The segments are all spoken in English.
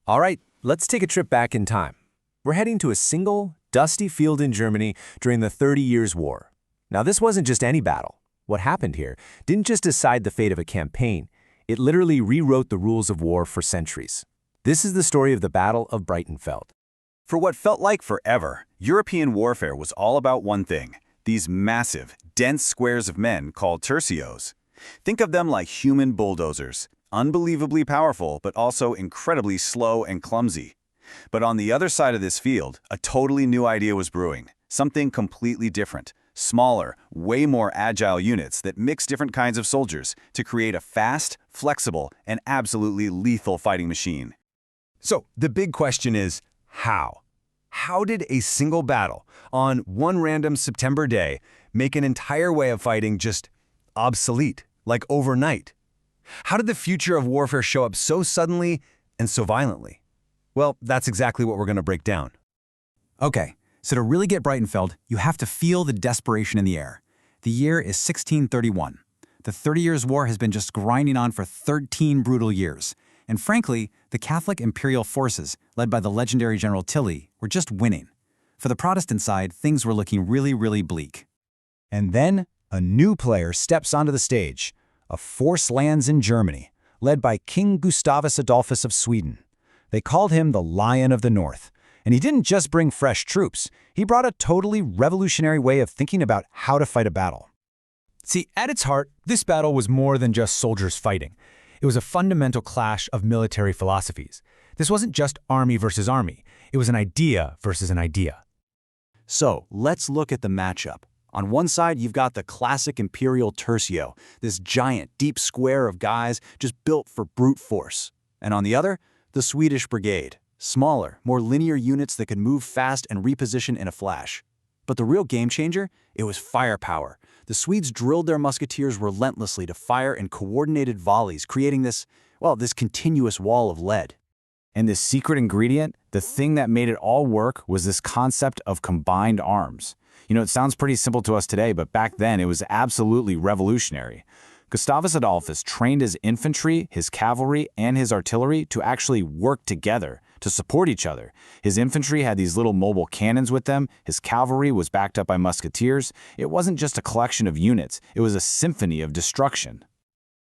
All right, let's take a trip back in time. We're heading to a single, dusty field in Germany during the 30 Years' War. Now, this wasn't just any battle. What happened here didn't just decide the fate of a campaign. It literally rewrote the rules of war for centuries. This is the story of the Battle of Breitenfeld. For what felt like forever, European warfare was all about one thing: these massive, dense squares of men called tercios. Think of them like human bulldozers, unbelievably powerful but also incredibly slow and clumsy. But on the other side of this field, a totally new idea was brewing, something completely different. Smaller, way more agile units that mix different kinds of soldiers to create a fast, flexible, and absolutely lethal fighting machine. So, the big question is, how? How did a single battle on one random September day make an entire way of fighting just obsolete, like overnight? How did the future of warfare show up so suddenly and so violently? Well, that's exactly what we're going to break down. Okay, so to really get Breitenfeld, you have to feel the desperation in the air. The year is 1631. The 30 Years' War has been just grinding on for 13 brutal years. And frankly, the Catholic imperial forces, led by the legendary General Tilly, were just winning. For the Protestant side, things were looking really bleak. And then a new player steps onto the stage. A force lands in Germany, led by King Gustavus Adolphus of Sweden. They called him the Lion of the North. And he didn't just bring fresh troops. He brought a totally revolutionary way of thinking about how to fight a battle. See, at its heart, this battle was more than just soldiers fighting. It was a fundamental clash of military philosophies. This wasn't just army versus army. It was an idea versus an idea. So, let's look at the matchup. On one side, you've got the classic imperial tercio, this giant, deep square of guys just built for brute force. And on the other, the Swedish brigade. Smaller, more linear units that could move fast and reposition in a flash. But the real game changer? It was firepower. The Swedes drilled their musketeers relentlessly to fire in coordinated volleys, creating this continuous wall of lead. And this secret ingredient, the thing that made it all work, was this concept of combined arms. You know, it sounds pretty simple to us today, but back then it was absolutely revolutionary. Gustavus Adolphus trained his infantry, his cavalry, and his artillery to actually work together, to support each other. His infantry had these little mobile cannons with them. His cavalry was backed up by musketeers. It wasn't just a collection of units. It was a symphony of destruction.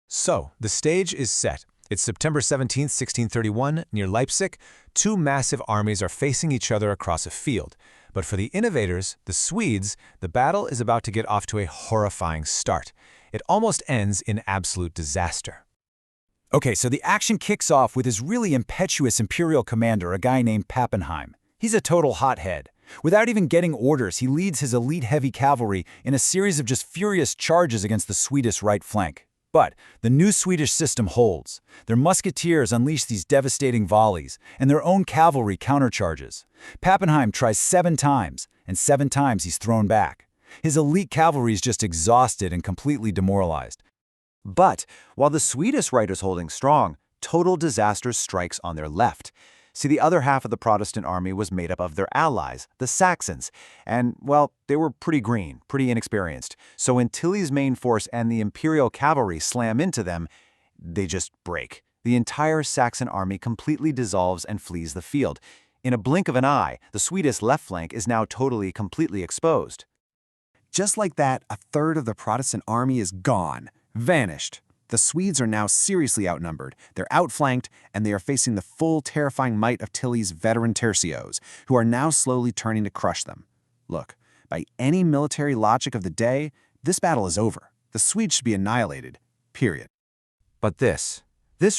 So, the stage is set. It's September 17, 1631, near Leipzig. Two massive armies are facing each other across a field. But for the innovators, the Swedes, the battle is about to get off to a horrifying start. It almost ends in absolute disaster. Okay, so the action kicks off with his really impetuous imperial commander, a guy named Pappenheim. He's a total hothead. Without even getting orders, he leads his elite heavy cavalry in a series of just furious charges against the Swedish right flank. But the new Swedish system holds. Their musketeers unleash these devastating volleys, and their own cavalry countercharges. Pappenheim tries 7 times, and 7 times he's thrown back. His elite cavalry is just exhausted and completely demoralized. But while the Swedish right is holding strong, total disaster strikes on their left. See, the other half of the Protestant army was made up of their allies, the Saxons, and, well, they were pretty green, pretty inexperienced. So when Tilly's main force and the imperial cavalry slam into them, they just break. The entire Saxon army completely dissolves and flees the field. In a blink of an eye, the Swedish left flank is now completely exposed. Just like that, a third of the Protestant army is gone. Vanished. The Swedes are now seriously outnumbered, they're outflanked, and they are facing the full terrifying might of Tilly's veteran tercios, who are now slowly turning to crush them. Look, by any military logic of the day, this battle is over. The Swedes should be annihilated. Period. But this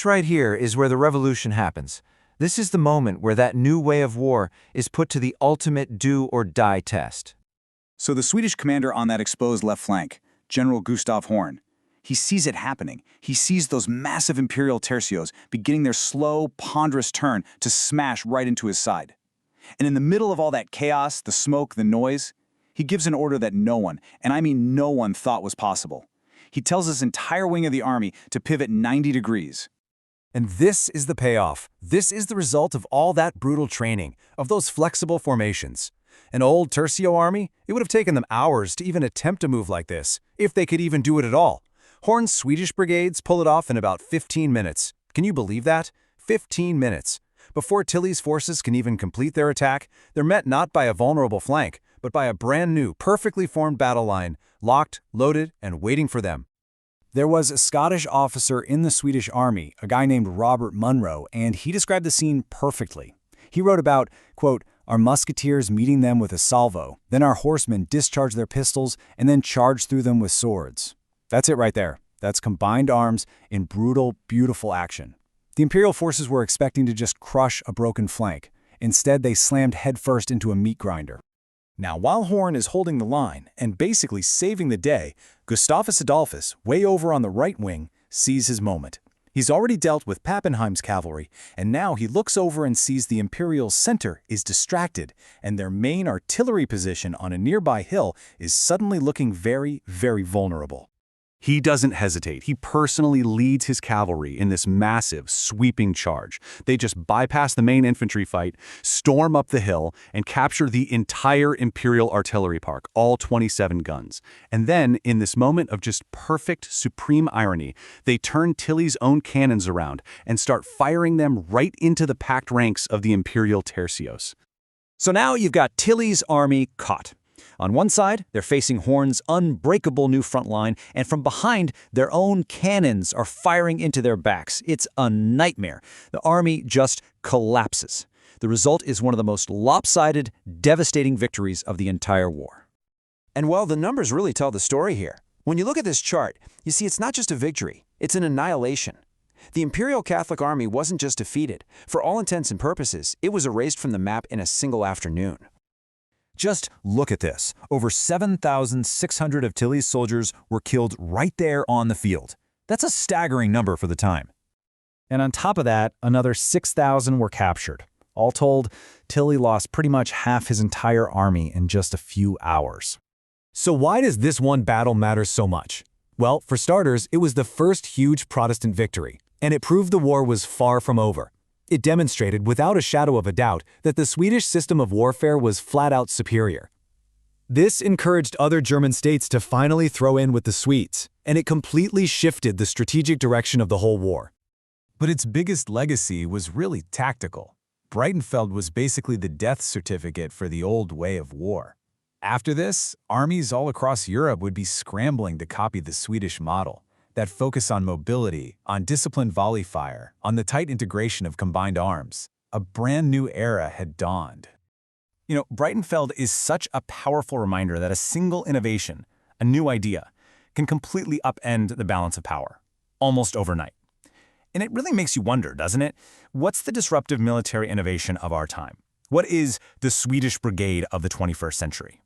right here is where the revolution happens. This is the moment where that new way of war is put to the ultimate do-or-die test. So the Swedish commander on that exposed left flank, General Gustav Horn, he sees it happening. He sees those massive imperial tercios beginning their slow, ponderous turn to smash right into his side. And in the middle of all that chaos, the smoke, the noise, he gives an order that no one, and I mean no one, thought was possible. He tells his entire wing of the army to pivot 90 degrees. And this is the payoff. This is the result of all that brutal training, of those flexible formations. An old tercio army, it would have taken them hours to even attempt a move like this, if they could even do it at all. Horn's Swedish brigades pull it off in about 15 minutes. Can you believe that? 15 minutes. Before Tilly's forces can even complete their attack, they're met not by a vulnerable flank, but by a brand new, perfectly formed battle line, locked, loaded, and waiting for them. There was a Scottish officer in the Swedish army, a guy named Robert Munro, and he described the scene perfectly. He wrote about, quote, our musketeers meeting them with a salvo, then our horsemen discharge their pistols and then charge through them with swords. That's it right there. That's combined arms in brutal, beautiful action. The Imperial forces were expecting to just crush a broken flank. Instead, they slammed headfirst into a meat grinder. Now, while Horn is holding the line and basically saving the day, Gustavus Adolphus, way over on the right wing, sees his moment. He's already dealt with Pappenheim's cavalry, and now he looks over and sees the Imperial center is distracted, and their main artillery position on a nearby hill is suddenly looking very, very vulnerable. He doesn't hesitate. He personally leads his cavalry in this massive, sweeping charge. They just bypass the main infantry fight, storm up the hill, and capture the entire Imperial artillery park, all 27 guns. And then, in this moment of just perfect, supreme irony, they turn Tilly's own cannons around and start firing them right into the packed ranks of the Imperial tercios. So now you've got Tilly's army caught. On one side, they're facing Horn's unbreakable new front line, and from behind, their own cannons are firing into their backs. It's a nightmare. The army just collapses. The result is one of the most lopsided, devastating victories of the entire war. And well, the numbers really tell the story here. When you look at this chart, you see it's not just a victory, it's an annihilation. The Imperial Catholic Army wasn't just defeated. For all intents and purposes, it was erased from the map in a single afternoon. Just look at this. Over 7,600 of Tilly's soldiers were killed right there on the field. That's a staggering number for the time. And on top of that, another 6,000 were captured. All told, Tilly lost pretty much half his entire army in just a few hours. So why does this one battle matter so much? Well, for starters, it was the first huge Protestant victory, and it proved the war was far from over. It demonstrated without a shadow of a doubt that the Swedish system of warfare was flat-out superior. This encouraged other German states to finally throw in with the Swedes, and it completely shifted the strategic direction of the whole war. But its biggest legacy was really tactical. Breitenfeld was basically the death certificate for the old way of war. After this, armies all across Europe would be scrambling to copy the Swedish model. That focus on mobility, on disciplined volley fire, on the tight integration of combined arms. A brand new era had dawned. You know, Breitenfeld is such a powerful reminder that a single innovation, a new idea, can completely upend the balance of power, almost overnight. And it really makes you wonder, doesn't it? What's the disruptive military innovation of our time? What is the Swedish brigade of the 21st century?